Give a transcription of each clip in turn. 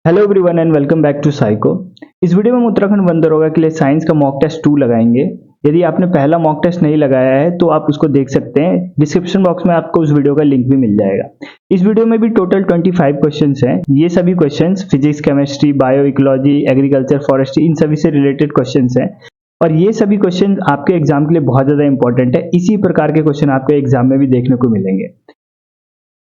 Hello everyone and welcome back to Psycho. इस video में हम उत्तराखंड वन दरोगा के लिए साइंस का मॉक टेस्ट 2 लगाएंगे। यदि आपने पहला मॉक टेस्ट नहीं लगाया है तो आप उसको देख सकते हैं। डिस्क्रिप्शन बॉक्स में आपको उस वीडियो का लिंक भी मिल जाएगा। इस वीडियो में भी टोटल 25 क्वेश्चंस हैं। ये सभी questions physics, chemistry, bio, ecology, agriculture, forestry इन सभी से रिलेटेड क्वेश्चंस हैं और ये सभी क्वेश्चन आपके एग्जाम के लिए बहुत ज्यादा इंपॉर्टेंट है। इसी प्रकार के क्वेश्चन आपके एग्जाम में भी देखने को मिलेंगे।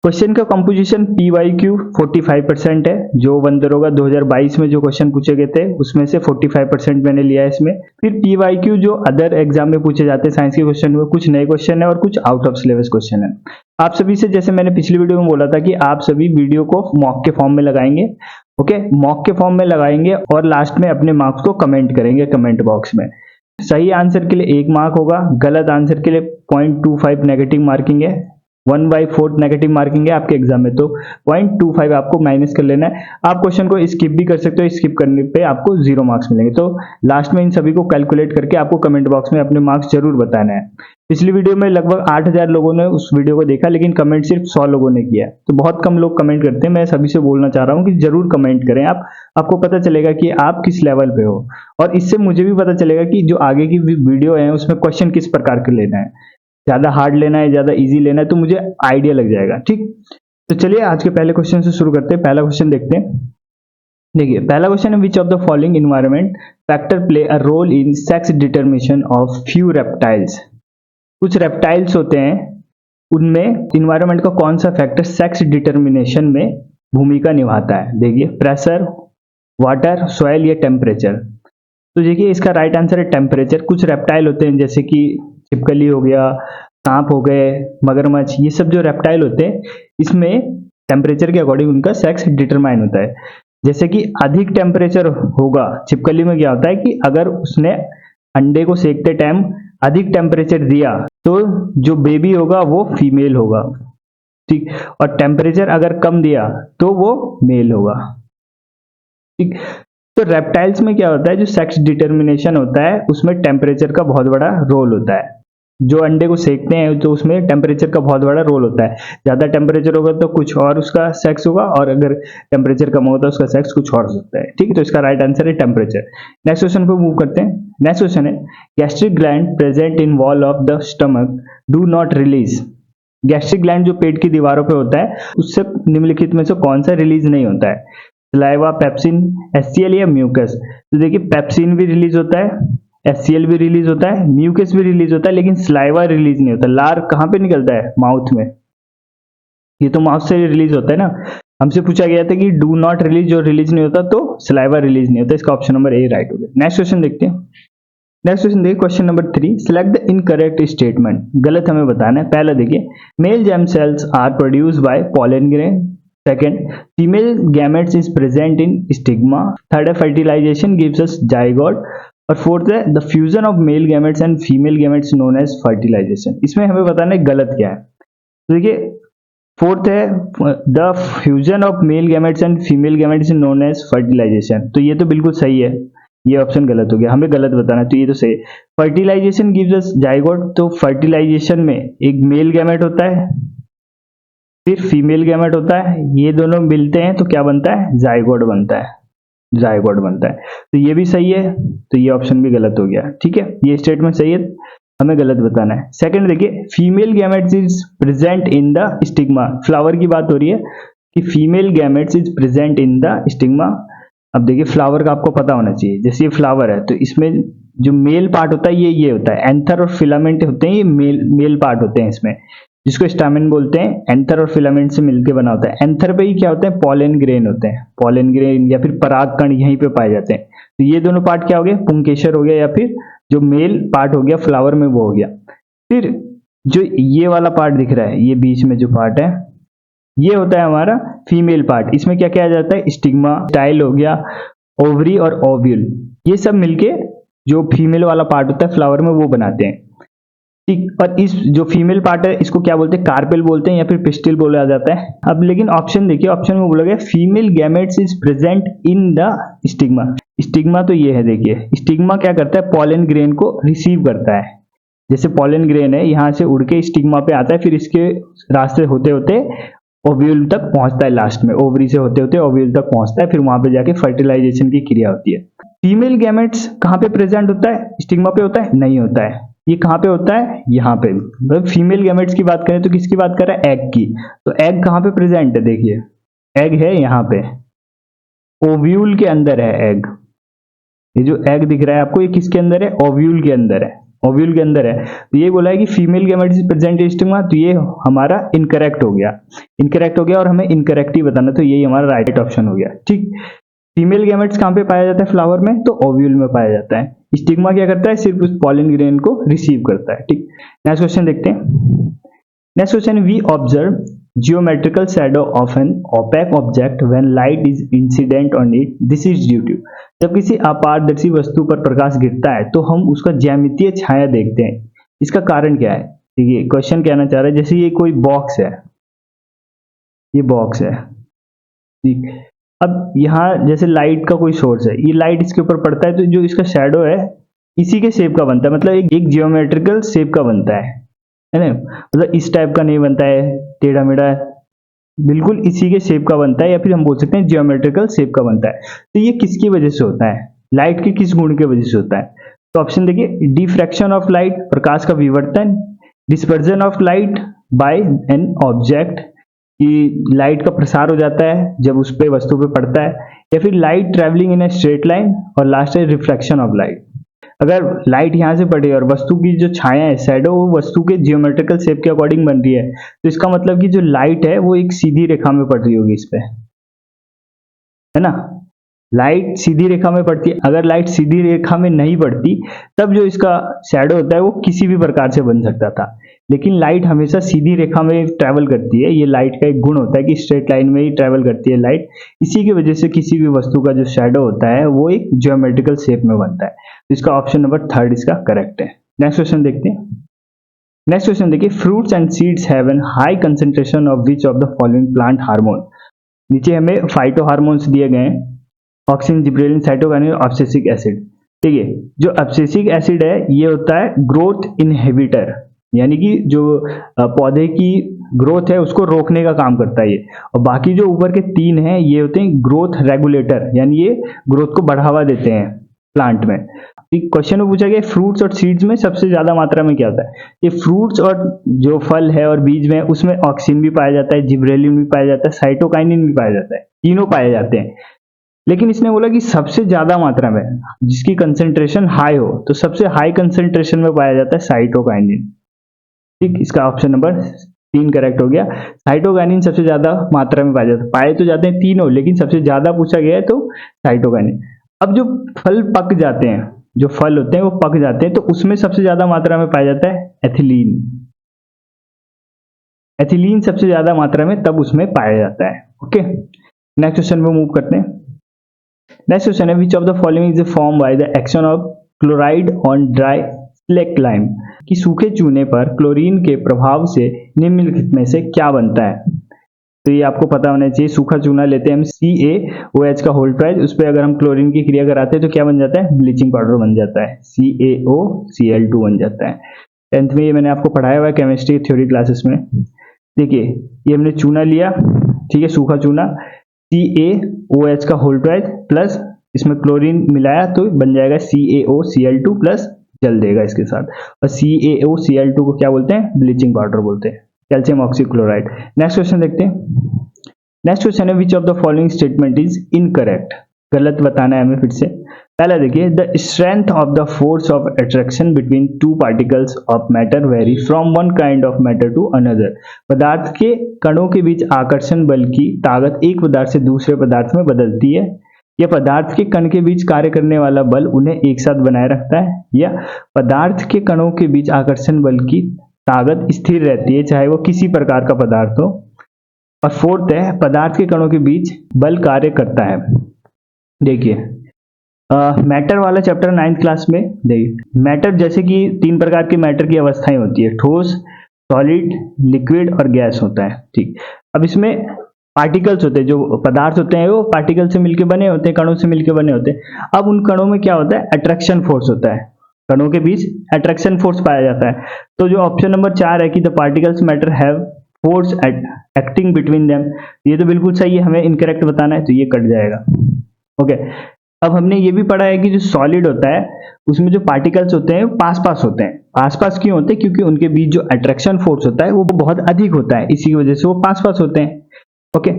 क्वेश्चन का कंपोजिशन PYQ 45% है। जो वन दरोगा 2022 में जो क्वेश्चन पूछे गए थे उसमें से 45% मैंने लिया है इसमें। फिर PYQ जो अदर एग्जाम में पूछे जाते हैं साइंस के क्वेश्चन, वो कुछ नए क्वेश्चन है और कुछ आउट ऑफ सिलेबस क्वेश्चन है। आप सभी से, जैसे मैंने पिछली वीडियो में बोला था कि आप सभी वीडियो को मॉक के फॉर्म में लगाएंगे। ओके, मॉक के फॉर्म में लगाएंगे और लास्ट में अपने मार्क्स को कमेंट करेंगे कमेंट बॉक्स में। सही आंसर के लिए 1 मार्क होगा, गलत आंसर के लिए 0.25 नेगेटिव मार्किंग है, 1/4 नेगेटिव मार्किंग है आपके एग्जाम में, तो 0.25 आपको माइनस कर लेना है। आप क्वेश्चन को स्किप भी कर सकते हो, स्किप करने पे आपको 0 मार्क्स मिलेंगे। तो लास्ट में इन सभी को कैलकुलेट करके आपको कमेंट बॉक्स में अपने मार्क्स जरूर बताना है। पिछली वीडियो में लगभग 8000 लोगों ने उस वीडियो को देखा, लेकिन कमेंट सिर्फ 100 लोगों ने किया, तो बहुत कम लोग कमेंट करते हैं। मैं सभी से बोलना चाह रहा हूँ कि जरूर कमेंट करें। आपको पता चलेगा कि आप किस लेवल पे हो और इससे मुझे भी पता चलेगा कि जो आगे की वीडियो है उसमें क्वेश्चन किस प्रकार के लेना है, ज्यादा हार्ड लेना है, ज्यादा इजी लेना है, तो मुझे आइडिया लग जाएगा। ठीक, तो चलिए आज के पहले क्वेश्चन से शुरू करते हैं। पहला क्वेश्चन देखते हैं। देखिए, पहला क्वेश्चन है, which of the following environment factor play a role in sex determination of few reptiles. कुछ रेप्टाइल्स होते हैं, उनमें इन्वायरमेंट का कौन सा फैक्टर सेक्स डिटर्मिनेशन में भूमिका निभाता है। देखिए, प्रेशर, वाटर, सॉइल या टेम्परेचर। तो देखिए इसका राइट आंसर है टेम्परेचर। कुछ रेप्टाइल होते हैं जैसे कि छिपकली हो गया, सांप हो गए, मगरमच्छ, ये सब जो रेप्टाइल होते हैं इसमें टेम्परेचर के अकॉर्डिंग उनका सेक्स डिटरमाइन होता है। जैसे कि अधिक टेम्परेचर होगा, छिपकली में क्या होता है कि अगर उसने अंडे को सेकते टाइम अधिक टेम्परेचर दिया तो जो बेबी होगा वो फीमेल होगा। ठीक, और टेम्परेचर अगर कम दिया तो वो मेल होगा। ठीक, तो रेप्टाइल्स में क्या होता है, जो सेक्स डिटर्मिनेशन होता है उसमें टेम्परेचर का बहुत बड़ा रोल होता है। जो अंडे को सेकते हैं तो उसमें टेम्परेचर का बहुत बड़ा रोल होता है। ज्यादा टेम्परेचर होगा तो कुछ और उसका सेक्स होगा और अगर टेम्परेचर कम होगा तो उसका सेक्स कुछ और हो सकता है। ठीक है, तो इसका राइट आंसर है टेम्परेचर। नेक्स्ट क्वेश्चन पे मूव करते हैं। नेक्स्ट क्वेश्चन है, gastric gland present in wall of the stomach do not release. Gastric gland जो पेट की दीवारों पे होता है उससे निम्नलिखित में से कौन सा रिलीज नहीं होता है। सलाइवा, पेप्सिन, HCl या म्यूकस। तो देखिए पेप्सिन भी रिलीज होता है, HCl भी रिलीज होता है, म्यूकस भी रिलीज होता है, लेकिन सलाइवा रिलीज नहीं होता। लार कहां पे निकलता है, माउथ में। ये तो माउथ से रिलीज होता है ना। हमसे पूछा गया था कि डू नॉट रिलीज, जो रिलीज नहीं होता तो सलाइवा रिलीज नहीं होता। इसका ऑप्शन नंबर ए राइट हो गया। नेक्स्ट क्वेश्चन देखते हैं। नेक्स्ट क्वेश्चन देखिए, question number 3, select the incorrect statement. गलत हमें बताना है। पहला देखिए, male germ cells are produced by pollen grain. Second, female gametes is present in stigma. Third, fertilization gives us zygote. और फोर्थ है, the fusion of male gametes and female gametes known as fertilization. इसमें हमें बताना है गलत क्या है। तो देखिए फोर्थ है, the fusion of male gametes and female gametes is known as fertilization. तो ये तो बिल्कुल सही है, ये ऑप्शन गलत हो गया, हमें गलत बताना है, तो ये तो सही है। फर्टिलाइजेशन गिव्स अस जाइगोट, तो फर्टिलाइजेशन में एक मेल गैमेट होता है फिर फीमेल गैमेट होता है, ये दोनों मिलते हैं तो क्या बनता है, जाइगोट बनता है। जाइगोट बनता है, तो ये भी सही है, तो ये ऑप्शन भी गलत हो गया। ठीक है, ये स्टेटमेंट सही है, हमें गलत बताना है। सेकंड देखिए, female gametes is present in the stigma. Flower की बात हो रही है कि female gametes is present in the stigma. अब देखिए फ्लावर का आपको पता होना चाहिए, जैसे ये फ्लावर है तो इसमें जो मेल पार्ट होता है ये होता है, एंथर और फिलामेंट होते हैं, ये मेल पार्ट होते हैं इसमें, जिसको स्टामेन बोलते हैं। एंथर और फिलामेंट से मिलकर बना होता है। एंथर पे ही क्या होता है, पॉलन ग्रेन होते हैं, पॉलन ग्रेन या फिर पराग कण यहीं पे पाए जाते हैं। तो ये दोनों पार्ट क्या हो गए, पुंकेसर हो गया या फिर जो मेल पार्ट हो गया फ्लावर में वो हो गया। फिर जो ये वाला पार्ट दिख रहा है, ये बीच में जो पार्ट है ये होता है हमारा फीमेल पार्ट। इसमें क्या किया जाता है, स्टिग्मा, स्टाइल हो गया, ओवरी और ओव्यूल, ये सब मिलके जो फीमेल वाला पार्ट होता है फ्लावर में वो बनाते हैं। ठीक, और इस जो फीमेल पार्ट है इसको क्या बोलते हैं, कार्पेल बोलते हैं या फिर पिस्टिल बोला जाता है। अब लेकिन ऑप्शन देखिए, ऑप्शन में बोला गया female gametes is present in the stigma. Stigma तो ये है, देखिए स्टिग्मा क्या करता है, पॉलन ग्रेन को रिसीव करता है। जैसे पॉलन ग्रेन है यहाँ से उड़ के स्टिग्मा पे आता है, फिर इसके रास्ते होते होते ओव्यूल तक पहुंचता है, लास्ट में ओवरी से होते होते ओव्यूल तक पहुंचता है, फिर वहां पे जाके फर्टिलाइजेशन की क्रिया होती है। फीमेल गैमेट्स कहाँ पे प्रेजेंट होता है? स्टिग्मा पे होता है? नहीं होता है। ये कहाँ पे होता है? यहाँ पे। मतलब फीमेल गैमेट्स की बात करें तो किसकी बात कर रहा है? एग की। तो एग कहाँ पे प्रेजेंट है? देखिए एग है यहाँ पे, ओव्यूल के अंदर है एग। ये जो एग दिख रहा है आपको, ये किसके अंदर है? ओव्यूल के अंदर है। ओव्यूल के अंदर है। तो ये बोला है कि female gametes is present in stigma, तो ये हमारा इनकरेक्ट हो गया। इनकरेक्ट हो गया और हमें इनकरेक्ट ही बताना, तो यही हमारा राइट ऑप्शन हो गया। ठीक। फीमेल गैमेट्स कहाँ पे पाया जाता है फ्लावर में? तो ओव्यूल में पाया जाता है। स्टिग्मा क्या करता है? सिर्फ उस पॉलन ग्रेन को रिसीव करता है। ठीक। नेक्स्ट क्वेश्चन देखते हैं। Next question, we observe geometrical shadow of an opaque object when light is incident on it. This is due to, जब किसी अपारदर्शी वस्तु पर प्रकाश गिरता है तो हम उसका ज्यामितीय छाया देखते हैं। इसका कारण क्या है? देखिए क्वेश्चन कहना चाह रहा है, जैसे ये कोई बॉक्स है, ये बॉक्स है, ठीक। अब यहाँ जैसे लाइट का कोई सोर्स है, ये लाइट इसके ऊपर पड़ता है तो जो इसका शेडो है इसी के शेप का बनता है, मतलब एक जियोमेट्रिकल शेप का बनता है ना। मतलब इस टाइप का नहीं बनता है टेढ़ा मेढ़ा, बिल्कुल इसी के शेप का बनता है, या फिर हम बोल सकते हैं जियोमेट्रिकल शेप का बनता है। तो ये किसकी वजह से होता है? लाइट के किस गुण की वजह से होता है? तो ऑप्शन देखिए, डिफ्रैक्शन ऑफ लाइट, प्रकाश का विवर्तन, dispersion of light by an object, कि लाइट का प्रसार हो जाता है जब उस पे वस्तु पे पड़ता है, या फिर light travelling in a straight line, और लास्ट है रिफ्लेक्शन ऑफ लाइट। अगर लाइट यहाँ से पड़े और वस्तु की जो छाया है, शैडो, वो वस्तु के जियोमेट्रिकल शेप के अकॉर्डिंग बन रही है, तो इसका मतलब कि जो लाइट है वो एक सीधी रेखा में पड़ रही होगी इस पे, है ना। लाइट सीधी रेखा में पड़ती है। अगर लाइट सीधी रेखा में नहीं पड़ती तब जो इसका शैडो होता है वो किसी भी प्रकार से बन सकता था, लेकिन लाइट हमेशा सीधी रेखा में ट्रैवल करती है। ये लाइट का एक गुण होता है कि स्ट्रेट लाइन में ही ट्रैवल करती है लाइट, इसी की वजह से किसी भी वस्तु का जो शैडो होता है वो एक ज्योमेट्रिकल शेप में बनता है। तो इसका ऑप्शन नंबर 3 इसका करेक्ट है। नेक्स्ट क्वेश्चन देखते हैं। नेक्स्ट क्वेश्चन देखिए, fruits and seeds have an high concentration of which of the following plant hormone. नीचे हमें फाइटो हार्मोन्स दिए गए हैं, ऑक्सिन, जिब्रेलिन, साइटोकाइनिन और अब्सिसिक एसिड। ठीक है, जो अब्सिसिक एसिड है ये होता है ग्रोथ इनहिबिटर, यानी कि जो पौधे की ग्रोथ है उसको रोकने का काम करता है ये। और बाकी जो ऊपर के 3 हैं ये होते हैं ग्रोथ रेगुलेटर, यानी ये ग्रोथ को बढ़ावा देते हैं प्लांट में। क्वेश्चन में पूछा गया फ्रूट्स और सीड्स में सबसे ज्यादा मात्रा में क्या होता है? ये फ्रूट्स और जो फल है और बीज में, उसमें ऑक्सिन भी पाया जाता है, जिब्रेलिन भी पाया जाता है, साइटोकाइनिन भी पाया जाता है, तीनों पाए जाते हैं। लेकिन इसने बोला कि सबसे ज्यादा मात्रा में जिसकी कंसेंट्रेशन हाई हो, तो सबसे हाई कंसेंट्रेशन में पाया जाता है साइटोकाइनिन। ठीक, इसका ऑप्शन नंबर 3 करेक्ट हो गया। साइटोकाइनिन सबसे ज्यादा मात्रा में पाया जाता है। पाए तो जाते हैं तीनों, लेकिन सबसे ज्यादा पूछा गया है तो साइटोकाइनिन। अब जो फल पक जाते हैं, जो फल होते हैं वो पक जाते हैं, तो उसमें सबसे ज्यादा मात्रा में पाया जाता है एथिलीन। एथिलीन सबसे ज्यादा मात्रा में तब उसमें पाया जाता है। ओके, नेक्स्ट क्वेश्चन पे मूव करते हैं। नेक्स्ट क्वेश्चन है, which of the following is form by the action of chloride on dry slack lime, कि सूखे चूने पर क्लोरीन के प्रभाव से निम्नलिखित में से क्या बनता है? तो ये आपको पता होना चाहिए। सूखा चूना लेते हैं हम CaOH का होल ट्वाइस, उस पर अगर हम क्लोरीन की क्रिया कराते हैं तो क्या बन जाता है? ब्लीचिंग पाउडर बन जाता है, CaOCl2 बन जाता है। 10th में ये मैंने आपको पढ़ाया हुआ है केमिस्ट्री थ्योरी क्लासेस में। देखिए ये हमने चूना लिया, ठीक है, सूखा चूना, CaOH का होल ट्वाइस प्लस इसमें क्लोरीन मिलाया तो बन जाएगा CaOCl2 प्लस जल देगा इसके साथ। और CaOCl2 को क्या बोलते हैं? ब्लीचिंग पाउडर बोलते हैं, कैल्शियम ऑक्सीक्लोराइड। नेक्स्ट क्वेश्चन देखते हैं। नेक्स्ट क्वेश्चन है, which of the following statement is incorrect, गलत बताना है हमें फिर से। पहला देखिए, the strength of the force of attraction between two particles of matter vary from one kind of matter to another. पदार्थ के कणों के बीच आकर्षण बल की ताकत एक पदार्थ से दूसरे पदार्थ में बदलती है, या पदार्थ के कण के बीच कार्य करने वाला बल उन्हें एक साथ बनाए रखता है, या पदार्थ के कणों के बीच आकर्षण बल की ताकत स्थिर रहती है चाहे वो किसी प्रकार का पदार्थ हो। और फोर्थ है, पदार्थ के कणों के बीच बल कार्य करता है। देखिए मैटर वाला चैप्टर 9th क्लास में, देखिए मैटर जैसे कि 3 प्रकार के मैटर की अवस्थाएं होती है, ठोस, सॉलिड, लिक्विड और गैस होता है। ठीक, अब इसमें पार्टिकल्स होते हैं, जो पदार्थ होते हैं वो पार्टिकल से मिलकर बने होते हैं, कणों से मिलकर बने होते हैं। अब उन कणों में क्या होता है? अट्रैक्शन फोर्स होता है, कणों के बीच अट्रैक्शन फोर्स पाया जाता है। तो जो ऑप्शन नंबर 4 है कि the particles matter have force acting between them, ये तो बिल्कुल सही है, हमें इनकरेक्ट बताना है तो ये कट जाएगा। ओके, अब हमने ये भी पढ़ा है कि जो सॉलिड होता है उसमें जो पार्टिकल्स होते हैं पास पास होते हैं। पास पास क्यों होते हैं? क्योंकि उनके बीच जो अट्रैक्शन फोर्स होता है वो बहुत अधिक होता है, इसी वजह से वो पास पास होते हैं। ओके,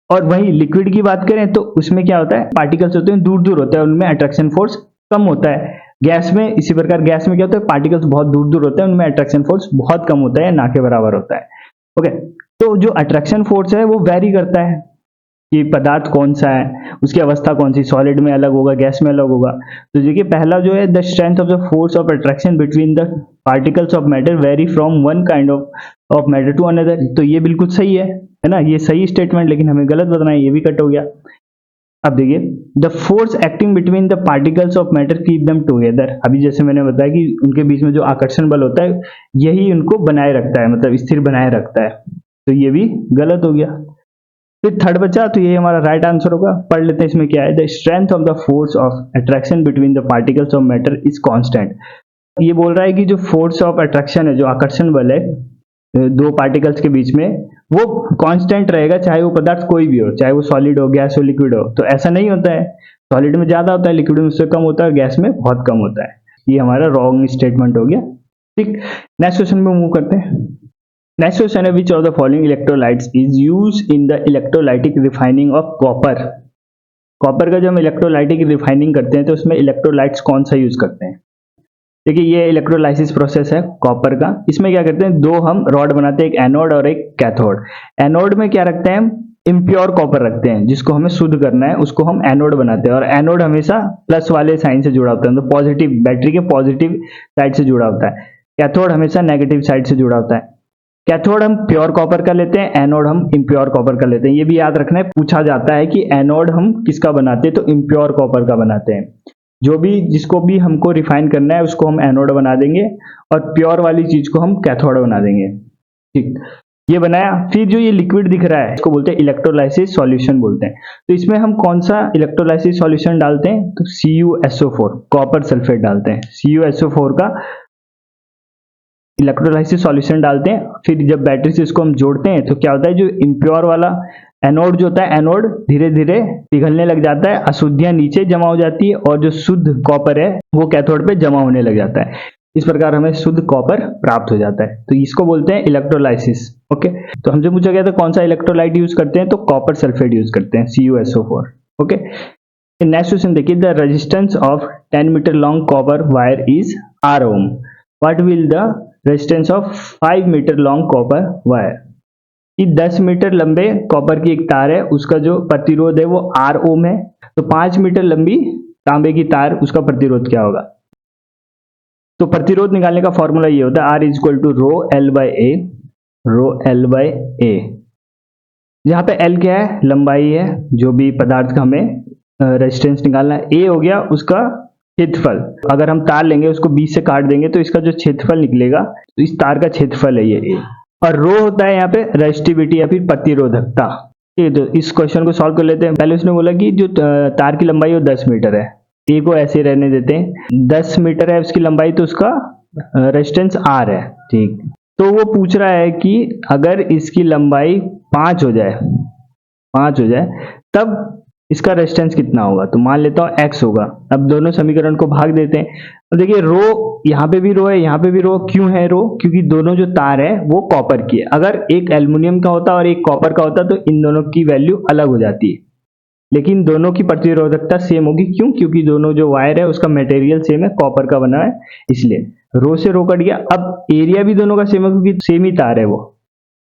और वही लिक्विड की बात करें तो उसमें क्या होता है, पार्टिकल्स होते हैं दूर दूर होते हैं, उनमें अट्रैक्शन फोर्स कम होता है। गैस में इसी प्रकार, गैस में क्या होता है, पार्टिकल्स बहुत दूर दूर होते हैं, उनमें अट्रैक्शन फोर्स बहुत कम होता है, ना के बराबर होता है। ओके, तो जो अट्रैक्शन फोर्स है वो वेरी करता है कि पदार्थ कौन सा है, उसकी अवस्था कौन सी, सॉलिड में अलग होगा, गैस में अलग होगा। तो देखिए पहला जो है, the strength of the force of attraction between the particles of matter vary from one kind of matter to another. तो ये बिल्कुल सही है ना, ये सही स्टेटमेंट, लेकिन हमें गलत बताना है, ये भी कट हो गया। अब देखिए, the force acting between the particles of matter keep them together. अभी जैसे मैंने बताया कि उनके बीच में जो आकर्षण बल होता है यही उनको बनाए रखता है, मतलब स्थिर बनाए रखता है, तो ये भी गलत हो गया। फिर थर्ड बचा, तो ये हमारा राइट आंसर होगा। पढ़ लेते हैं इसमें क्या है, the strength of the force of attraction between the particles of matter is constant. ये बोल रहा है कि जो फोर्स ऑफ अट्रैक्शन है, जो आकर्षण बल है दो पार्टिकल्स के बीच में, वो कांस्टेंट रहेगा, चाहे वो पदार्थ कोई भी हो, चाहे वो सॉलिड हो, गैस हो, लिक्विड हो। तो ऐसा नहीं होता है, सॉलिड में ज्यादा होता है, लिक्विड में उससे कम होता है, और गैस में बहुत कम होता है। ये हमारा रॉन्ग स्टेटमेंट हो गया। ठीक, नेक्स्ट क्वेश्चन में मूव करते हैं। नेक्स्ट क्वेश्चन है, which of the following electrolytes is used in the electrolytic refining of copper. Copper का जब हम इलेक्ट्रोलाइटिक रिफाइनिंग करते हैं तो उसमें इलेक्ट्रोलाइट्स कौन सा यूज करते हैं? देखिए, ये इलेक्ट्रोलाइसिस प्रोसेस है कॉपर का। इसमें क्या करते हैं, दो हम रॉड बनाते हैं, एक एनोड और एक कैथोड। एनोड में क्या रखते हैं हम, इम्प्योर कॉपर रखते हैं, जिसको हमें शुद्ध करना है उसको हम एनोड बनाते हैं, और एनोड हमेशा प्लस वाले साइन से जुड़ा होता है, तो पॉजिटिव, बैटरी के पॉजिटिव साइड से जुड़ा होता है। कैथोड हमेशा नेगेटिव साइड से जुड़ा होता है। कैथोड हम प्योर कॉपर का लेते हैं, एनोड हम इम्प्योर कॉपर का लेते हैं। ये भी याद रखना है, पूछा जाता है कि एनोड हम किसका बनाते हैं, तो इम्प्योर कॉपर का बनाते हैं। जो भी, जिसको भी हमको रिफाइन करना है उसको हम एनोड बना देंगे, और प्योर वाली चीज को हम कैथोड बना देंगे। ठीक, ये बनाया। फिर जो ये लिक्विड दिख रहा है इसको बोलते हैं इलेक्ट्रोलाइसिस सॉल्यूशन बोलते हैं। तो इसमें हम कौन सा इलेक्ट्रोलाइसिस सॉल्यूशन डालते हैं, तो CuSO4 कॉपर सल्फेट डालते हैं। CuSO4 का इलेक्ट्रोलाइसिस सॉल्यूशन डालते हैं। फिर जब बैटरी से इसको हम जोड़ते हैं तो क्या होता है, जो इम्प्योर वाला एनोड जो होता है, एनोड धीरे धीरे पिघलने लग जाता है, अशुद्धियां नीचे जमा हो जाती है, और जो शुद्ध कॉपर है वो कैथोड पे जमा होने लग जाता है। इस प्रकार हमें शुद्ध कॉपर प्राप्त हो जाता है, तो इसको बोलते हैं इलेक्ट्रोलाइसिस। ओके, तो हमसे पूछा गया था कौन सा इलेक्ट्रोलाइट यूज करते हैं, तो कॉपर सल्फेट यूज करते हैं, CuSO4। ओके, नेक्स्ट क्वेश्चन देखिए, the resistance of 10 metre long copper wire is R ohm. What will the resistance of 5 metre long copper wire. कि 10 मीटर लंबे कॉपर की एक तार है, उसका जो प्रतिरोध है वो R ओम है। तो 5 मीटर लंबी तांबे की तार, उसका प्रतिरोध क्या होगा? तो प्रतिरोध निकालने का फॉर्मूला ये होता है, R is equal to rho L by A. यहाँ पे L क्या है, लंबाई है, जो भी पदार्थ का हमें रेजिस्टेंस निकालना है। A हो गया उसका क्षेत्रफल, अगर हम तार लेंगे उसको 20 से काट देंगे तो इसका जो क्षेत्रफल निकलेगा, तो इस तार का क्षेत्रफल है ये A। और रो होता है यहाँ पे रेजिस्टिविटी या फिर प्रतिरोधकता। ठीक है, तो इस क्वेश्चन को सॉल्व कर लेते हैं। पहले उसने बोला कि जो तार की लंबाई वो 10 मीटर है, A को ऐसे रहने देते हैं, 10 मीटर है उसकी लंबाई, तो उसका रेजिस्टेंस R है। ठीक, तो वो पूछ रहा है कि अगर इसकी लंबाई 5 हो जाए तब इसका रेजिस्टेंस कितना होगा। तो मान लेता हूँ x होगा। अब दोनों समीकरण को भाग देते हैं। अब देखिए, रो यहाँ पे भी रो है, यहाँ पे भी रो। क्यों है रो? क्योंकि दोनों जो तार है वो कॉपर की है। अगर एक एल्युमिनियम का होता और एक कॉपर का होता तो इन दोनों की वैल्यू अलग हो जाती है, लेकिन दोनों की प्रतिरोधकता सेम होगी। क्यों? क्योंकि दोनों जो वायर है उसका मटेरियल सेम है, कॉपर का बना है, इसलिए रो से रो कट गया। अब एरिया भी दोनों का सेम है, क्योंकि सेम ही तार है वो,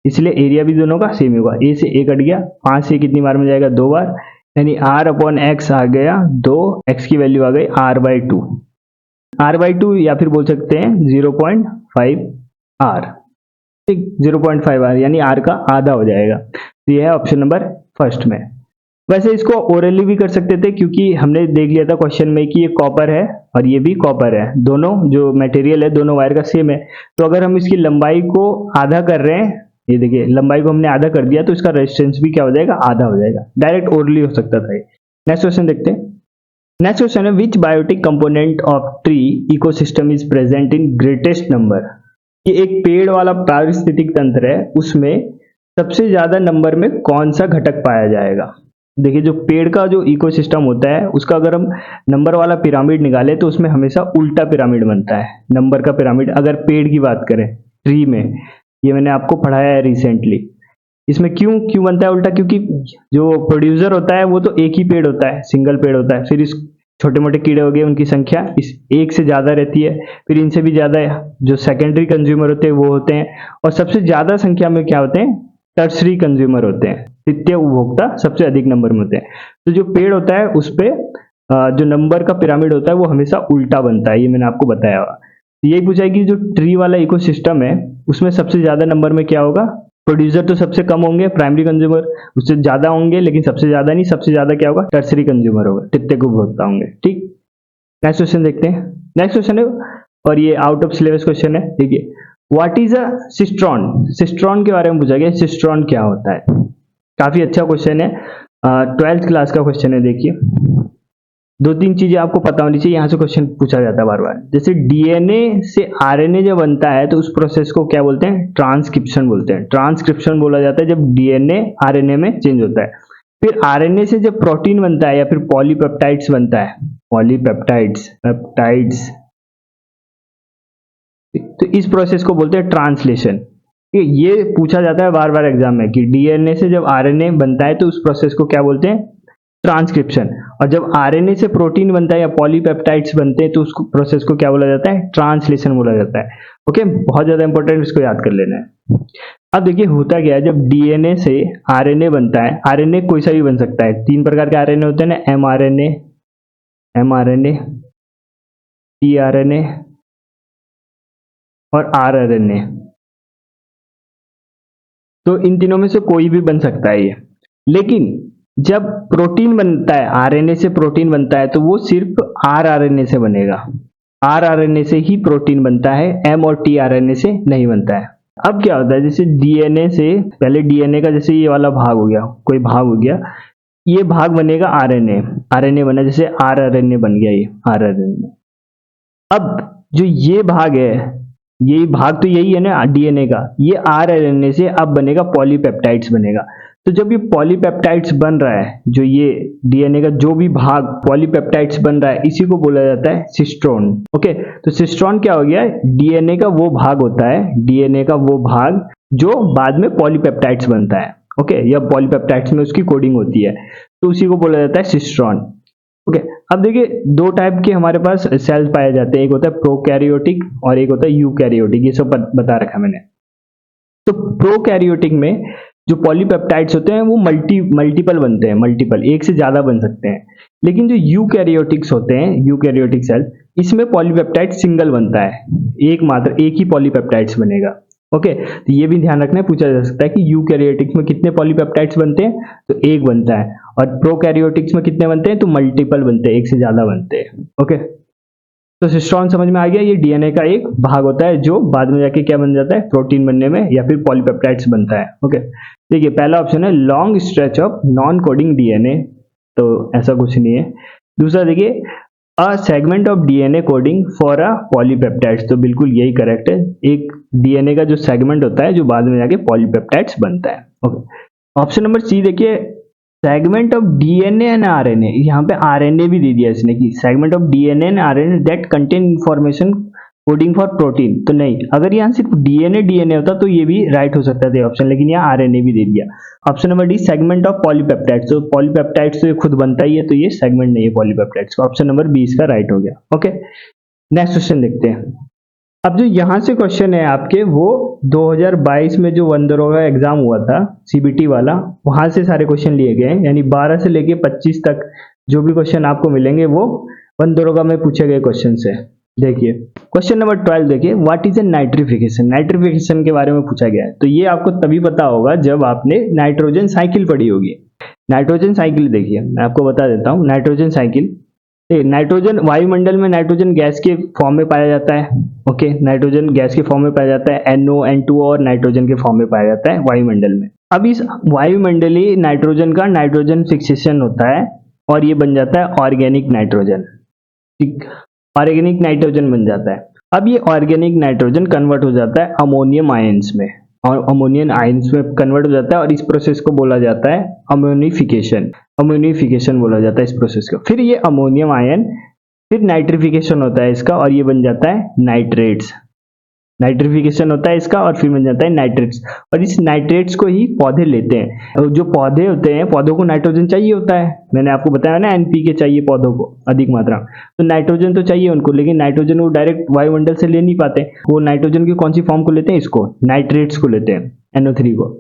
इसलिए एरिया भी दोनों का सेम होगा। ए से ए कट गया, 5 से कितनी बार में जाएगा, 2 बार, यानी R अपॉन एक्स आ गया 2, x की वैल्यू आ गई R/2, R/2 या फिर बोल सकते हैं 0.5 R। ठीक, 0.5 R यानी R का आधा हो जाएगा। तो यह है ऑप्शन नंबर फर्स्ट में। वैसे इसको ओरली भी कर सकते थे, क्योंकि हमने देख लिया था क्वेश्चन में कि ये कॉपर है और ये भी कॉपर है, दोनों जो मटेरियल है दोनों वायर का सेम है। तो अगर हम इसकी लंबाई को आधा कर रहे हैं, ये देखिए लंबाई को हमने आधा कर दिया, तो इसका रेजिस्टेंस भी क्या हो जाएगा, आधा हो जाएगा। डायरेक्ट ओरली हो सकता था ये। नेक्स्ट क्वेश्चन देखते हैं। नेक्स्ट क्वेश्चन है, which biotic component of tree ecosystem is present in greatest number. कि एक पेड़ वाला पारिस्थितिक तंत्र है, उसमें सबसे ज्यादा नंबर में कौन सा घटक पाया जाएगा। देखिए जो पेड़ का जो इकोसिस्टम होता है उसका अगर हम नंबर वाला पिरामिड निकाले तो उसमें हमेशा उल्टा पिरामिड बनता है, नंबर का पिरामिड। अगर पेड़ की बात करें, ट्री में, ये मैंने आपको पढ़ाया है रिसेंटली। इसमें क्यों क्यों बनता है उल्टा, क्योंकि जो प्रोड्यूसर होता है वो तो एक ही पेड़ होता है, सिंगल पेड़ होता है। फिर इस छोटे मोटे कीड़े हो गए, उनकी संख्या इस एक से ज्यादा रहती है, फिर इनसे भी ज्यादा जो सेकेंडरी कंज्यूमर होते हैं वो होते हैं, और सबसे ज्यादा संख्या में क्या होते हैं, टर्सरी कंज्यूमर होते हैं, तृतीय उपभोक्ता सबसे अधिक नंबर में होते हैं। तो जो पेड़ होता है उस पे जो नंबर का पिरामिड होता है वो हमेशा उल्टा बनता है, ये मैंने आपको बताया हुआ। तो यही पूछा है कि जो ट्री वाला इकोसिस्टम है उसमें सबसे ज्यादा नंबर में क्या होगा, प्रोड्यूसर तो सबसे कम होंगे, प्राइमरी कंज्यूमर उससे ज्यादा होंगे, लेकिन सबसे ज्यादा नहीं, सबसे ज्यादा क्या होगा, टर्सरी कंज्यूमर होगा, तृतीय उपभोक्ता होंगे। ठीक, नेक्स्ट क्वेश्चन देखते हैं। नेक्स्ट क्वेश्चन है, और ये आउट ऑफ सिलेबस क्वेश्चन है। देखिए, what is a cistron. Cistron के बारे में पूछा गया, सिस्ट्रॉन क्या होता है। काफी अच्छा क्वेश्चन है, 12th क्लास का क्वेश्चन है। देखिए दो तीन चीजें आपको पता होनी चाहिए, यहाँ से क्वेश्चन पूछा जाता है बार बार। जैसे डीएनए से आरएनए जब बनता है तो उस प्रोसेस को क्या बोलते हैं, ट्रांसक्रिप्शन बोलते हैं। ट्रांसक्रिप्शन बोला जाता है जब डीएनए आरएनए में चेंज होता है। फिर आरएनए से जब प्रोटीन बनता है या फिर पॉलीपेप्टाइड्स बनता है, पॉलीपेप्टाइड्स पेप्टाइड्स, तो इस प्रोसेस को बोलते हैं ट्रांसलेशन। ये पूछा जाता है बार बार एग्जाम में कि डीएनए से जब आरएनए बनता है तो उस प्रोसेस को क्या बोलते हैं, ट्रांसक्रिप्शन। और जब आरएनए से प्रोटीन बनता है या पॉलीपेप्टाइड्स बनते हैं तो उस प्रोसेस को क्या बोला जाता है, ट्रांसलेशन बोला जाता है। ओके, बहुत ज्यादा इंपॉर्टेंट, इसको याद कर लेना है। अब देखिए होता क्या है, जब डीएनए से आरएनए बनता है, आरएनए कोई सा भी बन सकता है, तीन प्रकार के आरएनए होते हैं ना, एमआरएनए, एमआरएनए, टीआरएनए और आरआरएनए। तो इन तीनों में से कोई भी बन सकता है ये, लेकिन जब प्रोटीन बनता है, आरएनए से प्रोटीन बनता है, तो वो सिर्फ आरआरएनए से बनेगा। आरआरएनए से ही प्रोटीन बनता है, एम और टीआरएनए से नहीं बनता है। अब क्या होता है, जैसे डीएनए से पहले डीएनए का जैसे ये वाला भाग हो गया, कोई भाग हो गया, ये भाग बनेगा आरएनए, आरएनए बना, जैसे आरआरएनए बन गया ये आरआरएनए। अब जो ये भाग है, यही भाग तो यही है ना डीएनए का, ये आरएनए से अब बनेगा पॉलीपेप्टाइड्स बनेगा। तो जब ये पॉलीपेप्टाइड्स बन रहा है, जो ये डीएनए का जो भी भाग पॉलीपेप्टाइड्स बन रहा है, इसी को बोला जाता है सिस्ट्रोन। ओके, तो सिस्ट्रोन क्या हो गया, डीएनए का वो भाग होता है, डीएनए का वो भाग जो बाद में पॉलीपेप्टाइड्स बनता है। ओके, या पॉलीपेप्टाइड्स में उसकी कोडिंग होती है, तो उसी को बोला जाता है सिस्ट्रोन। ओके, अब देखिए दो टाइप के हमारे पास सेल्स पाए जाते हैं, एक होता है प्रोकैरियोटिक और एक होता है यूकैरियोटिक, ये सब बता रखा मैंने। तो प्रोकैरियोटिक में जो पॉलीपेप्टाइड्स होते हैं वो मल्टीपल बनते हैं, मल्टीपल, एक से ज्यादा बन सकते हैं। लेकिन जो यूकैरियोटिक्स होते हैं, यूकैरियोटिक सेल, इसमें पॉलीपेप्टाइड सिंगल बनता है, एक ही पॉलीपेप्टाइड्स बनेगा। ओके, तो ये भी ध्यान रखना है, पूछा जा सकता है कि यूकैरियोटिक्स में कितने पॉलीपेप्टाइड्स बनते हैं, तो एक बनता है, और प्रोकैरियोटिक्स में कितने बनते हैं, तो मल्टीपल बनते हैं, एक से ज्यादा बनते हैं। ओके, तो सिस्ट्रॉन समझ में आ गया, ये डीएनए का एक भाग होता है जो बाद में जाके क्या बन जाता है, प्रोटीन बनने में या फिर पॉलीपेप्टाइड्स बनता है। ओके, देखिए पहला ऑप्शन है long stretch of non coding DNA, तो ऐसा कुछ नहीं है। दूसरा देखिए a segment of DNA coding for a polypeptides, तो बिल्कुल यही करेक्ट है, एक डीएनए का जो सेगमेंट होता है जो बाद में जाके पॉलीपेप्टाइड्स बनता है। ओके, ऑप्शन नंबर सी देखिए segment of DNA and RNA, यहाँ पे आरएनए भी दे दिया इसने कि segment of DNA and RNA that contain information coding for protein, तो नहीं, अगर यहाँ सिर्फ डीएनए होता तो ये भी राइट हो सकता था ऑप्शन, लेकिन यहाँ आरएनए भी दे दिया। Option number D segment of polypeptides, तो पॉलीपेप्टाइड्स तो ये खुद बनता ही है, तो ये सेगमेंट नहीं है पॉलीपेप्टाइड्स का, ऑप्शन नंबर बी इसका राइट हो गया। ओके, नेक्स्ट क्वेश्चन देखते हैं। अब जो यहाँ से क्वेश्चन है आपके, वो 2022 में जो वनदरोगा एग्जाम हुआ था सीबीटी वाला, वहां से सारे क्वेश्चन लिए गए हैं, यानी 12 से लेके 25 तक जो भी क्वेश्चन आपको मिलेंगे वो वनदरोगा में पूछे गए क्वेश्चन से। देखिए क्वेश्चन नंबर 12 देखिए, what is a nitrification. Nitrification के बारे में पूछा गया है, तो ये आपको तभी पता होगा जब आपने नाइट्रोजन साइकिल पढ़ी होगी। नाइट्रोजन साइकिल देखिए मैं आपको बता देता हूँ, नाइट्रोजन साइकिल, नाइट्रोजन वायुमंडल में नाइट्रोजन गैस के फॉर्म में पाया जाता है। ओके, नाइट्रोजन गैस के फॉर्म में पाया जाता है, NO N2O और नाइट्रोजन के फॉर्म में पाया जाता है वायुमंडल में। अब इस वायुमंडलीय नाइट्रोजन का नाइट्रोजन फिक्सेशन होता है और ये बन जाता है ऑर्गेनिक नाइट्रोजन। ठीक, ऑर्गेनिक नाइट्रोजन बन जाता है। अब ये ऑर्गेनिक नाइट्रोजन कन्वर्ट हो जाता है अमोनियम आयंस में, और अमोनियम आयंस में कन्वर्ट हो जाता है, और इस प्रोसेस को बोला जाता है अमोनिफिकेशन। अमोनिफिकेशन बोला जाता है इस प्रोसेस को। फिर ये अमोनियम आयन फिर नाइट्रिफिकेशन होता है इसका, और ये बन जाता है नाइट्रेट्स। नाइट्रिफिकेशन होता है इसका और फिर बन जाता है नाइट्रेट्स, और इस नाइट्रेट्स को ही पौधे लेते हैं। और जो पौधे होते हैं, पौधों को नाइट्रोजन चाहिए होता है, मैंने आपको बताया ना एनपीके चाहिए पौधों को अधिक मात्रा, तो नाइट्रोजन तो चाहिए उनको, लेकिन नाइट्रोजन वो डायरेक्ट वायुमंडल से ले नहीं पाते। वो नाइट्रोजन की कौन सी फॉर्म को लेते हैं, इसको नाइट्रेट्स को लेते हैं, NO3 को।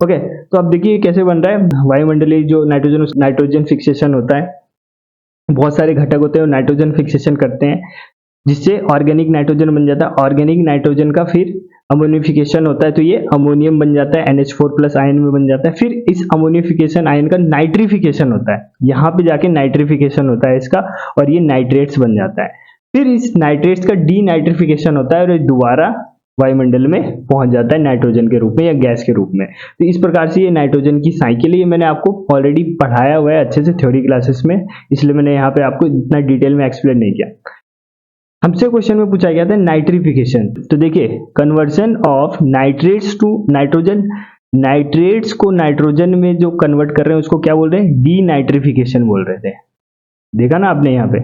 ओके, तो अब देखिए कैसे बन रहा है वायुमंडलीय जो नाइट्रोजन फिक्सेशन होता है। बहुत सारे घटक होते हैं नाइट्रोजन फिक्सेशन करते हैं, जिससे ऑर्गेनिक नाइट्रोजन बन जाता है। ऑर्गेनिक नाइट्रोजन का फिर अमोनिफिकेशन होता है, तो ये अमोनियम बन जाता है, NH4+ आयन में बन जाता है। फिर इस अमोनिफिकेशन आयन का नाइट्रिफिकेशन होता है, यहाँ पे जाके नाइट्रिफिकेशन होता है इसका, और ये नाइट्रेट्स बन जाता है। फिर इस नाइट्रेट्स का डीनाइट्रिफिकेशन होता है, और ये दोबारा वायुमंडल में पहुंच जाता है नाइट्रोजन के रूप में या गैस के रूप में। तो इस प्रकार से ये नाइट्रोजन की साइकिल है, ये मैंने आपको ऑलरेडी पढ़ाया हुआ है अच्छे से थ्योरी क्लासेस में, इसलिए मैंने यहाँ पे आपको इतना डिटेल में एक्सप्लेन नहीं किया। हमसे क्वेश्चन में पूछा गया था नाइट्रिफिकेशन, तो देखिए conversion of nitrates to nitrogen, nitrates को नाइट्रोजन में जो कन्वर्ट कर रहे हैं उसको क्या बोल रहे हैं, डीनाइट्रिफिकेशन बोल रहे थे। देखा ना आपने, यहाँ पे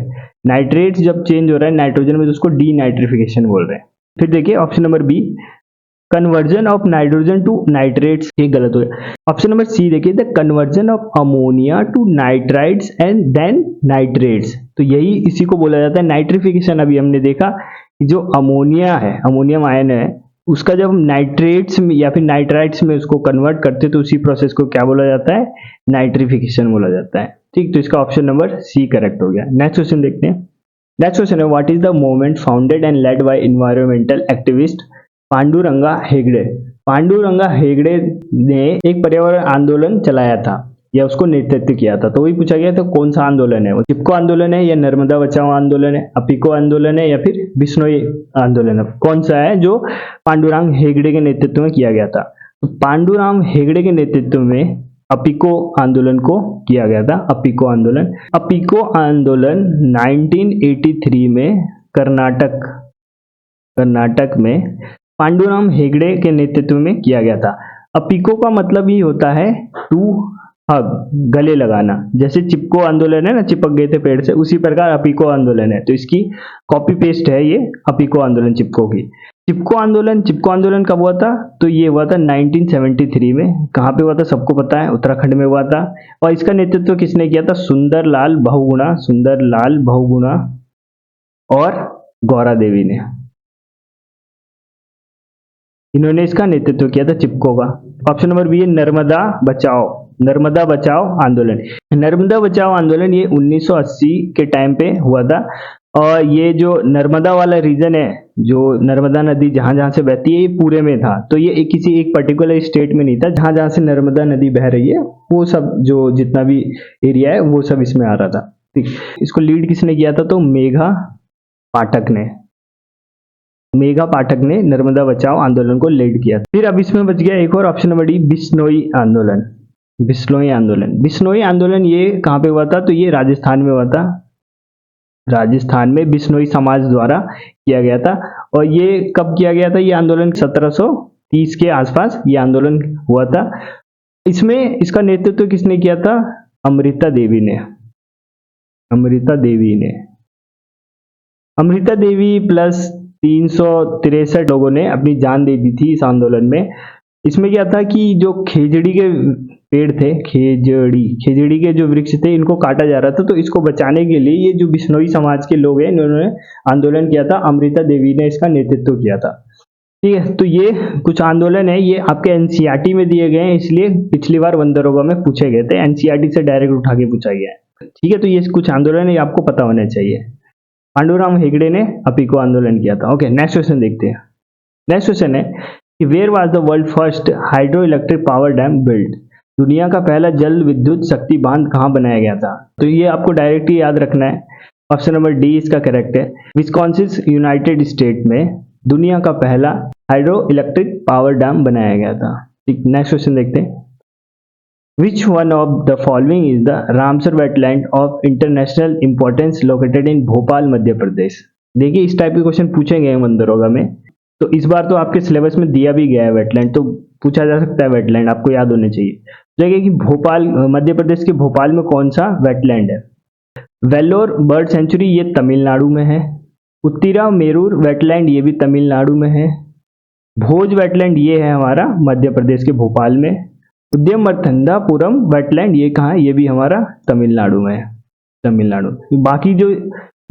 नाइट्रेट्स जब चेंज हो रहा है नाइट्रोजन में तो उसको डीनाइट्रिफिकेशन बोल रहे हैं। फिर देखिए option number B, conversion of nitrogen to nitrates, ये गलत हो गया। ऑप्शन नंबर सी देखिए, the conversion of ammonia to nitrites and then nitrates, तो यही इसी को बोला जाता है नाइट्रिफिकेशन। अभी हमने देखा कि जो अमोनिया है, अमोनियम आयन है, उसका जब हम नाइट्रेट्स में या फिर नाइट्राइट्स में उसको कन्वर्ट करते तो उसी प्रोसेस को क्या बोला जाता है, नाइट्रिफिकेशन बोला जाता है। ठीक, तो इसका ऑप्शन नंबर सी करेक्ट हो गया। नेक्स्ट क्वेश्चन देखते हैं। नेक्स्ट क्वेश्चन है, what is the movement founded and led by environmental activist Panduranga Hegde. Panduranga Hegde ने एक पर्यावरण आंदोलन चलाया था या उसको नेतृत्व किया था, तो वही पूछा गया तो कौन सा आंदोलन है वो, चिपको आंदोलन है या नर्मदा बचाओ आंदोलन है, अपिको आंदोलन है या फिर बिश्नोई आंदोलन है, कौन सा है जो पांडुरंग हेगड़े के नेतृत्व में किया गया था। तो पांडुरंग हेगड़े के नेतृत्व में अपिको आंदोलन को किया गया था, अपिको आंदोलन। अपिको आंदोलन 1983 में कर्नाटक में पांडुरंग हेगड़े के नेतृत्व में किया गया था। अपिको का मतलब ही होता है टू हग, गले लगाना। जैसे चिपको आंदोलन है ना, चिपक गए थे पेड़ से, उसी प्रकार अपिको आंदोलन है, तो इसकी कॉपी पेस्ट है ये अपिको आंदोलन चिपको की। चिपको आंदोलन कब हुआ था, तो ये हुआ था 1973 में। कहाँ पे हुआ था सबको पता है, उत्तराखंड में हुआ था। और इसका नेतृत्व किसने किया था, सुंदरलाल बहुगुणा और गौरा देवी ने, इन्होंने इसका नेतृत्व किया था चिपको का। ऑप्शन नंबर बी है नर्मदा बचाओ आंदोलन। नर्मदा बचाओ आंदोलन ये 1980 के टाइम पे हुआ था, और ये जो नर्मदा वाला रीजन है, जो नर्मदा नदी जहां से बहती है, ये पूरे में था। तो ये किसी एक पर्टिकुलर स्टेट में नहीं था, जहां से नर्मदा नदी बह रही है वो सब जो जितना भी एरिया है वो सब इसमें आ रहा था। ठीक, इसको लीड किसने किया था, तो मेघा पाठक ने नर्मदा बचाओ आंदोलन को लीड किया। फिर अब इसमें बच गया एक और ऑप्शन नंबर डी, बिश्नोई आंदोलन ये कहाँ पे हुआ था, तो ये राजस्थान में हुआ था। राजस्थान में बिश्नोई समाज द्वारा किया गया था। और ये कब किया गया था, ये आंदोलन 1730 के आसपास ये आंदोलन हुआ था। इसमें इसका नेतृत्व किसने किया था, अमृता देवी प्लस 363 लोगों ने अपनी जान दे दी थी इस आंदोलन में। इसमें क्या था कि जो खेजड़ी के पेड़ थे, खेजड़ी के जो वृक्ष थे, इनको काटा जा रहा था, तो इसको बचाने के लिए ये जो बिश्नोई समाज के लोग हैं इन्होंने आंदोलन किया था। अमृता देवी ने इसका नेतृत्व किया था। ठीक है, तो ये कुछ आंदोलन है, ये आपके एनसीईआरटी में दिए गए हैं, इसलिए पिछली बार वंदरोगा में पूछे गए थे, एनसीईआरटी से डायरेक्ट उठा के पूछा गया है। ठीक है, तो ये कुछ आंदोलन है, आपको पता होना चाहिए। पांडुरंग हेगड़े ने अपिको आंदोलन किया था। ओके, नेक्स्ट क्वेश्चन देखते हैं। नेक्स्ट क्वेश्चन है कि where was the world first hydro electric power dam build. दुनिया का पहला जल विद्युत शक्ति बांध कहाँ बनाया गया था, तो ये आपको डायरेक्ट ही याद रखना है। ऑप्शन नंबर डी इसका करेक्ट है। विस्कॉन्सिन यूनाइटेड स्टेट में दुनिया का पहला हाइड्रो इलेक्ट्रिक पावर डैम बनाया गया था। ठीक, नेक्स्ट क्वेश्चन देखते हैं। Which one of the following is the Ramsar wetland of international importance located in Bhopal Madhya Pradesh. देखिए इस टाइप के क्वेश्चन पूछेंगे हम दरोगा में। तो इस बार तो आपके सिलेबस में दिया भी गया है वेटलैंड, तो पूछा जा सकता है वेटलैंड, आपको याद होने चाहिए। देखिए कि भोपाल, मध्य प्रदेश के भोपाल में कौन सा वेटलैंड है? वेल्लोर बर्ड सेंचुरी, ये तमिलनाडु में है। उत्तिरा मेरूर वेटलैंड, ये भी तमिलनाडु में है। भोज वेटलैंड, ये है हमारा मध्य प्रदेश के भोपाल में। उद्यमर्थंदापुरम वेटलैंड, ये कहाँ है? ये भी हमारा तमिलनाडु में है, तमिलनाडु। बाकी जो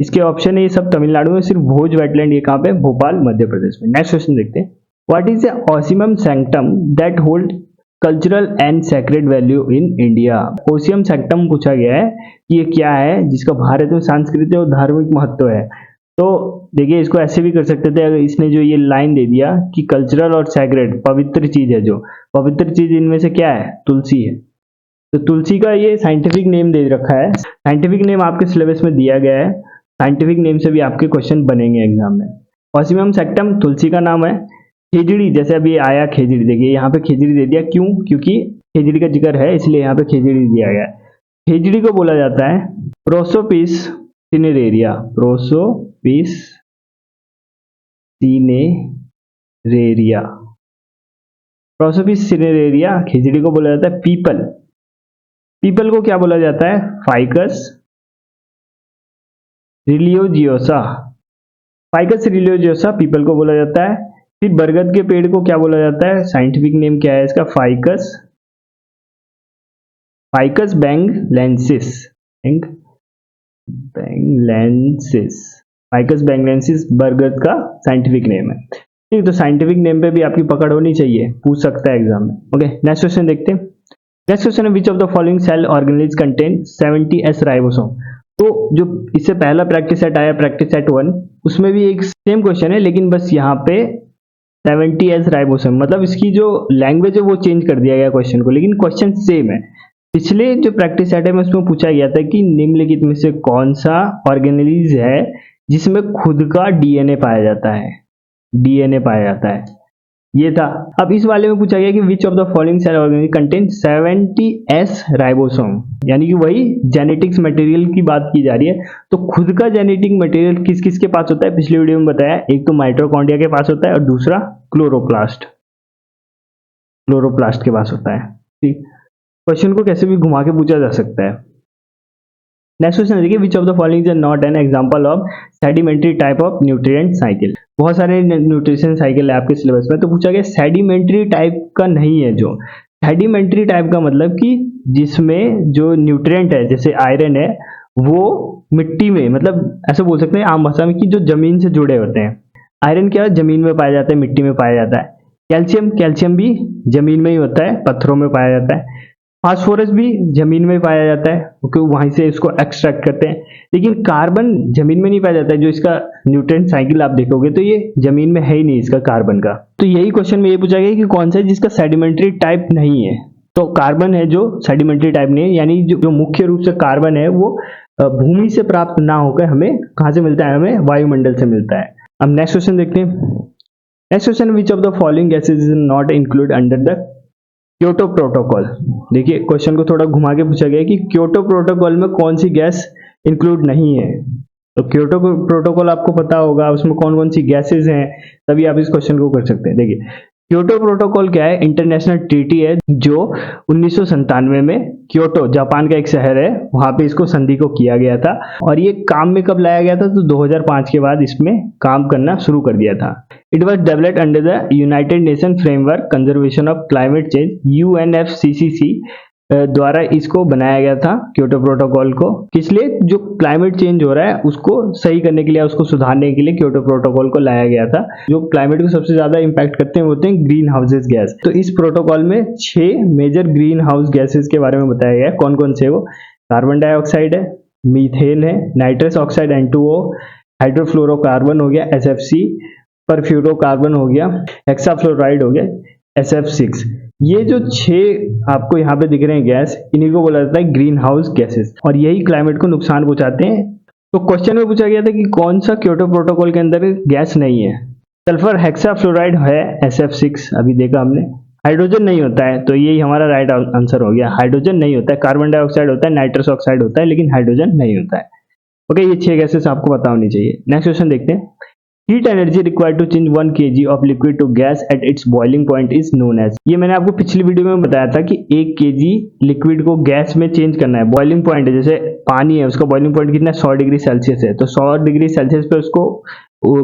इसके ऑप्शन है ये सब तमिलनाडु में, सिर्फ भोज वेटलैंड ये कहाँ पे? भोपाल मध्य प्रदेश में। नेक्स्ट क्वेश्चन देखते हैं। What is the ocimum sanctum that hold cultural and sacred value in India? Ocimum sanctum पूछा गया है कि ये क्या है जिसका भारत में सांस्कृतिक और धार्मिक महत्व है। तो देखिए इसको ऐसे भी कर सकते थे, अगर इसने जो ये लाइन दे दिया कि कल्चरल और सैक्रेड पवित्र चीज है, जो पवित्र चीज इनमें से क्या है? तुलसी है। तो तुलसी का ये साइंटिफिक नेम दे रखा है, साइंटिफिक नेम आपके सिलेबस में दिया गया है, साइंटिफिक नेम से भी आपके क्वेश्चन बनेंगे एग्जाम में। ऑसिमम सैक्टम तुलसी का नाम है। खेजड़ी, जैसे अभी आया खेजड़ी, देखिए यहाँ पे खेजड़ी दे दिया, क्यों? क्योंकि खेजड़ी का जिक्र है इसलिए यहाँ पे खेजड़ी दिया गया है। खेजड़ी को बोला जाता है prosopis cineraria, prosopis cineraria, prosopis cineraria खिचड़ी को बोला जाता है। पीपल, पीपल को क्या बोला जाता है? फाइकस रिलियोजियोसा, फाइकस रिलियोजियोसा पीपल को बोला जाता है। फिर बरगद के पेड़ को क्या बोला जाता है? साइंटिफिक नेम क्या है इसका? फाइकस, फाइकस बैंगलेंसिस, बैंगलेंसिस, फाइकस बैंगलेंसिस बरगद का साइंटिफिक नेम है। ठीक, तो साइंटिफिक नेम पे भी आपकी पकड़ होनी चाहिए, पूछ सकता है एग्जाम में। ओके, नेक्स्ट क्वेश्चन देखते हैं। नेक्स्ट क्वेश्चन है which of the following cell organelles contain 70S ribosome. तो जो इससे पहला प्रैक्टिस सेट आया, प्रैक्टिस सेट 1, उसमें भी एक सेम क्वेश्चन है, लेकिन बस यहाँ पे 70S राइबोसोम, मतलब इसकी जो लैंग्वेज है वो चेंज कर दिया गया क्वेश्चन को, लेकिन क्वेश्चन सेम है। पिछले जो प्रैक्टिस सेट है में उसमें पूछा गया था कि निम्नलिखित में से कौन सा ऑर्गेनेलिज है जिसमें खुद का डीएनए पाया जाता है, डीएनए पाया जाता है, ये था। अब इस वाले में पूछा गया कि which of the following cell organelles contain 70S ribosome, यानी कि वही जेनेटिक्स मटेरियल की बात की जा रही है। तो खुद का जेनेटिक मटेरियल किस किस के पास होता है? पिछले वीडियो में बताया, एक तो माइटोकॉन्ड्रिया के पास होता है और दूसरा क्लोरोप्लास्ट, क्लोरोप्लास्ट के पास होता है। ठीक, क्वेश्चन को कैसे भी घुमा के पूछा जा सकता है। नेक्स्ट क्वेश्चन देखिए, विच of the following is not an example of sedimentary type of nutrient cycle. बहुत सारे न्यूट्रिशन साइकिल है आपके सिलेबस में, तो पूछा गया सेडिमेंट्री टाइप का नहीं है। जो सेडिमेंट्री टाइप का मतलब कि जिसमें जो न्यूट्रिएंट है, जैसे आयरन है, वो मिट्टी में, मतलब ऐसे बोल सकते हैं आम भाषा में कि जो जमीन से जुड़े होते हैं। आयरन क्या है? जमीन में पाया जाता है, मिट्टी में पाया जाता है। कैल्शियम, कैल्शियम भी जमीन में ही होता है, पत्थरों में पाया जाता है। फास्फोरस भी जमीन में पाया जाता है, क्योंकि वहीं से इसको एक्सट्रैक्ट करते हैं। लेकिन कार्बन जमीन में नहीं पाया जाता है। जो इसका न्यूट्रिएंट साइकिल आप देखोगे तो ये जमीन में है ही नहीं, इसका कार्बन का। तो यही क्वेश्चन में ये पूछा गया कि कौन सा है जिसका सेडिमेंट्री टाइप नहीं है। तो कार्बन है जो सेडिमेंट्री टाइप नहीं है, यानी जो मुख्य रूप से कार्बन है वो भूमि से प्राप्त ना होकर हमें कहां से मिलता है? हमें वायुमंडल से मिलता है। अब नेक्स्ट क्वेश्चन देखते हैं। Next question, which of the following gases is not include under the Kyoto protocol. देखिए क्वेश्चन को थोड़ा घुमा के पूछा गया कि क्योटो प्रोटोकॉल में कौन सी गैस इंक्लूड नहीं है। तो क्योटो प्रोटोकॉल आपको पता होगा, उसमें कौन कौन सी गैसेज हैं, तभी आप इस क्वेश्चन को कर सकते हैं। देखिए क्योटो प्रोटोकॉल क्या है? इंटरनेशनल ट्रीटी है जो 1997 में क्योटो, जापान का एक शहर है, वहां पे इसको संधि को किया गया था। और ये काम में कब लाया गया था? तो 2005 के बाद इसमें काम करना शुरू कर दिया था। It was developed under the United nation framework conservation of climate change, UNFCCC द्वारा इसको बनाया गया था क्योटो प्रोटोकॉल को। किस लिए? जो क्लाइमेट चेंज हो रहा है उसको सही करने के लिए, उसको सुधारने के लिए क्योटो प्रोटोकॉल को लाया गया था। जो क्लाइमेट को सबसे ज्यादा इंपैक्ट करते हैं होते हैं ग्रीन हाउसेज गैस। तो इस प्रोटोकॉल में 6 मेजर ग्रीन हाउस गैसेज के बारे में बताया गया है। कौन कौन से? वो कार्बन डाइऑक्साइड है, मीथेन है, नाइट्रस ऑक्साइड N2O, हाइड्रोफ्लोरोकार्बन हो गया SFC, परफ्लोरोकार्बन हो गया, हेक्साफ्लोराइड हो गया SF6। ये जो 6 आपको यहाँ पे दिख रहे हैं गैस, इन्हीं को बोला जाता है ग्रीन हाउस गैसेस, और यही क्लाइमेट को नुकसान पहुंचाते हैं। तो क्वेश्चन में पूछा गया था कि कौन सा क्योटो प्रोटोकॉल के अंदर गैस नहीं है। सल्फर हेक्साफ्लोराइड है SF6, अभी देखा हमने। हाइड्रोजन नहीं होता है, तो यही हमारा राइट आंसर हो गया। हाइड्रोजन नहीं होता है, कार्बन डाइऑक्साइड होता है, नाइट्रस ऑक्साइड होता है, लेकिन हाइड्रोजन नहीं होता है। ओके, ये 6 गैसेस आपको पता होनी चाहिए। नेक्स्ट क्वेश्चन देखते हैं। Heat energy required to change 1 kg of liquid to gas at its boiling point is known as. ये मैंने आपको पिछली वीडियो में बताया था कि 1 kg लिक्विड को गैस में चेंज करना है। बॉइलिंग पॉइंट है, जैसे पानी है, उसका बॉइलिंग पॉइंट कितना है, 100 डिग्री सेल्सियस है। तो 100 डिग्री सेल्सियस पे उसको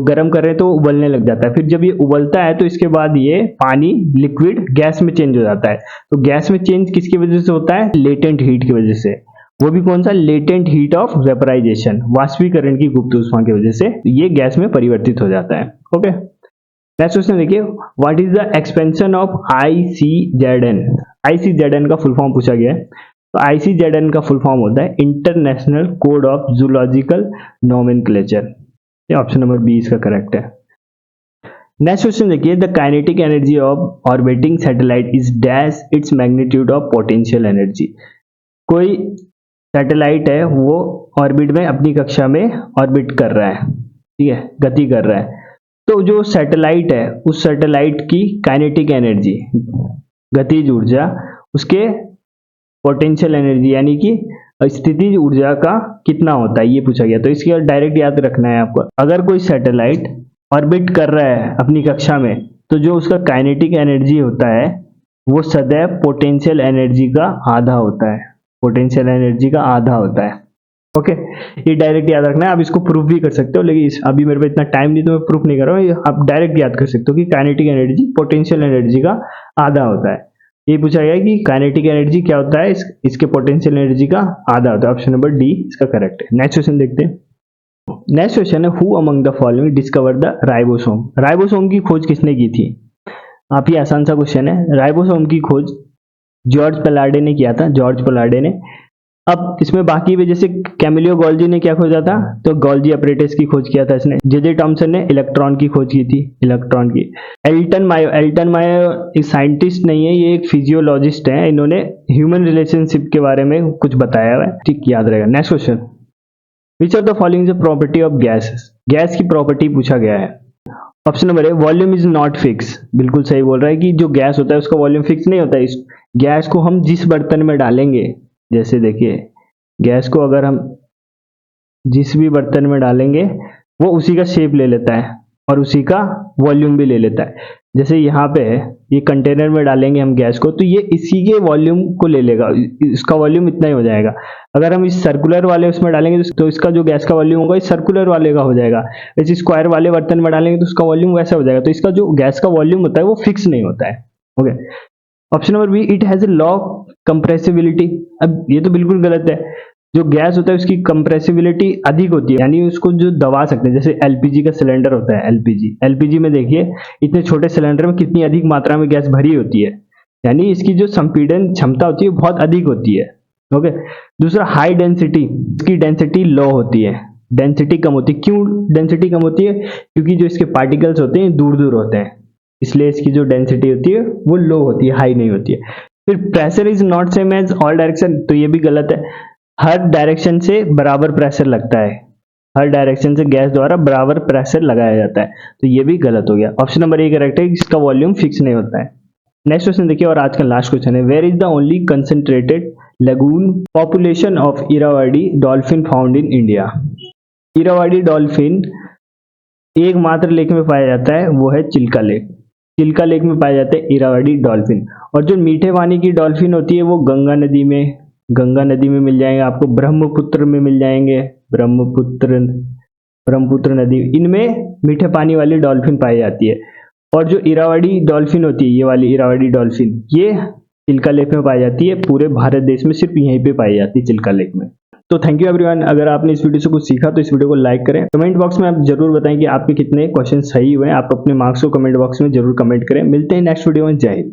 गर्म कर रहे हैं तो उबलने लग जाता है। फिर जब ये उबलता है तो इसके बाद ये पानी लिक्विड गैस में चेंज हो जाता है। तो गैस में चेंज किसकी वजह से होता है, लेटेंट हीट की वजह से। वो भी कौन सा, लेटेंट हीट ऑफ वेपराइजेशन, वाष्पीकरण की गुप्त ऊष्मा की वजह से ये गैस में परिवर्तित हो जाता है। ओके, नेक्स्ट क्वेश्चन देखिए। What is the expansion of ICZN। ICZN का फुल फॉर्म पूछा गया है। तो ICZN का फुल फॉर्म होता है international code of zoological nomenclature. ये ऑप्शन नंबर बी इसका करेक्ट है। नेक्स्ट क्वेश्चन देखिए। The kinetic energy of orbiting satellite is dash its magnitude of potential energy. कोई सैटेलाइट है, वो ऑर्बिट में अपनी कक्षा में ऑर्बिट कर रहा है, ठीक है, गति कर रहा है। तो जो सैटेलाइट है, उस सैटेलाइट की काइनेटिक एनर्जी, गतिज ऊर्जा, उसके पोटेंशियल एनर्जी यानी कि स्थितिज ऊर्जा का कितना होता है, ये पूछा गया। तो इसके डायरेक्ट याद रखना है आपको। अगर कोई सैटेलाइट ऑर्बिट कर रहा है अपनी कक्षा में, तो जो उसका काइनेटिक एनर्जी होता है वो सदैव पोटेंशियल एनर्जी का आधा होता है। पोटेंशियल एनर्जी का आधा होता है। ओके, ये डायरेक्ट याद रखना है। आप इसको प्रूफ भी कर सकते हो, लेकिन अभी मेरे पे इतना टाइम नहीं तो मैं प्रूफ नहीं कर रहा हूँ। आप डायरेक्ट याद कर सकते हो कि काइनेटिक एनर्जी पोटेंशियल एनर्जी का आधा होता है। ये पूछा गया कि काइनेटिक एनर्जी क्या होता है, इसके पोटेंशियल एनर्जी का आधा होता है। ऑप्शन नंबर डी इसका करेक्ट है। नेक्स्ट क्वेश्चन देखते हैं। नेक्स्ट क्वेश्चन है, who among the following discover the ribosome. Ribosome की खोज किसने की थी। काफी आसान सा क्वेश्चन है। राइबोसोम की खोज जॉर्ज पलार्डे ने किया था, जॉर्ज पलार्डे ने। अब इसमें बाकी भी, जैसे कैमिलियो गोल्जी ने क्या खोजा था, तो गोल्जी अपरेटस की खोज किया था इसने। जे टॉमसन ने इलेक्ट्रॉन की खोज की थी, इलेक्ट्रॉन की। एल्टन मायो एक साइंटिस्ट नहीं है, ये एक फिजियोलॉजिस्ट है। इन्होंने ह्यूमन रिलेशनशिप के बारे में कुछ बताया हुआ है, ठीक, याद रहेगा। Next question, which of the following is the property of gas. Gas की प्रॉपर्टी पूछा गया है। Option number A, volume is not fix. बिल्कुल सही बोल रहा है कि जो गैस होता है उसका वॉल्यूम फिक्स नहीं होता है। इस गैस को हम जिस बर्तन में डालेंगे, जैसे देखिए गैस को अगर हम जिस भी बर्तन में डालेंगे वो उसी का शेप ले लेता है और उसी का वॉल्यूम भी ले लेता है। जैसे यहाँ पे है, ये कंटेनर में डालेंगे हम गैस को, तो ये इसी के वॉल्यूम को ले लेगा, इसका वॉल्यूम इतना ही हो जाएगा। अगर हम इस सर्कुलर वाले उसमें डालेंगे तो इसका जो गैस का वॉल्यूम होगा इस सर्कुलर वाले का हो जाएगा। इस स्क्वायर वाले बर्तन में डालेंगे तो उसका वॉल्यूम वैसा हो जाएगा। तो इसका जो गैस का वॉल्यूम होता है वो फिक्स नहीं होता है। Okay, option number B, it has a low compressibility. अब ये तो बिल्कुल गलत है। जो गैस होता है उसकी कंप्रेसिबिलिटी अधिक होती है, यानी उसको जो दबा सकते हैं। जैसे एलपीजी का सिलेंडर होता है, एलपीजी में देखिए इतने छोटे सिलेंडर में कितनी अधिक मात्रा में गैस भरी होती है, यानी इसकी जो संपीड़न क्षमता होती है बहुत अधिक होती है। ओके, दूसरा हाई डेंसिटी, इसकी डेंसिटी लो होती है, डेंसिटी कम होती है। क्यों डेंसिटी कम होती है, क्योंकि जो इसके पार्टिकल्स होते हैं दूर दूर होते हैं, इसलिए इसकी जो डेंसिटी होती है वो लो होती है, हाई नहीं होती है। फिर pressure is not same as all direction, तो ये भी गलत है। हर डायरेक्शन से बराबर प्रेशर लगता है, हर डायरेक्शन से गैस द्वारा बराबर प्रेशर लगाया जाता है, तो ये भी गलत हो गया। ऑप्शन नंबर ए करेक्ट है, इसका वॉल्यूम फिक्स नहीं होता है। नेक्स्ट क्वेश्चन देखिए, और आज का लास्ट क्वेश्चन है, where is the only concentrated lagoon population of Irrawaddy dolphin found in India. Irrawaddy dolphin एकमात्र लेक में पाया जाता है, वो है चिल्का लेक। चिल्का लेक में पाए जाते हैं इरावाडी डॉल्फिन। और जो मीठे पानी की डॉल्फिन होती है वो गंगा नदी में मिल जाएंगे आपको, ब्रह्मपुत्र में मिल जाएंगे, ब्रह्मपुत्र नदी, इनमें मीठे पानी वाली डॉल्फिन पाई जाती है। और जो इरावाडी डॉल्फिन होती है, ये वाली इरावाडी डॉल्फिन, ये चिल्का लेक में पाई जाती है। पूरे भारत देश में सिर्फ यहीं पे पाई जाती है, चिल्का लेक में। तो थैंक यू एवरीवन। अगर आपने इस वीडियो से कुछ सीखा तो इस वीडियो को लाइक करें। कमेंट बॉक्स में आप जरूर बताएं कि आपके कितने क्वेश्चन सही हुए हैं। आप अपने मार्क्स को कमेंट बॉक्स में जरूर कमेंट करें। मिलते हैं नेक्स्ट वीडियो में। जय हिंद।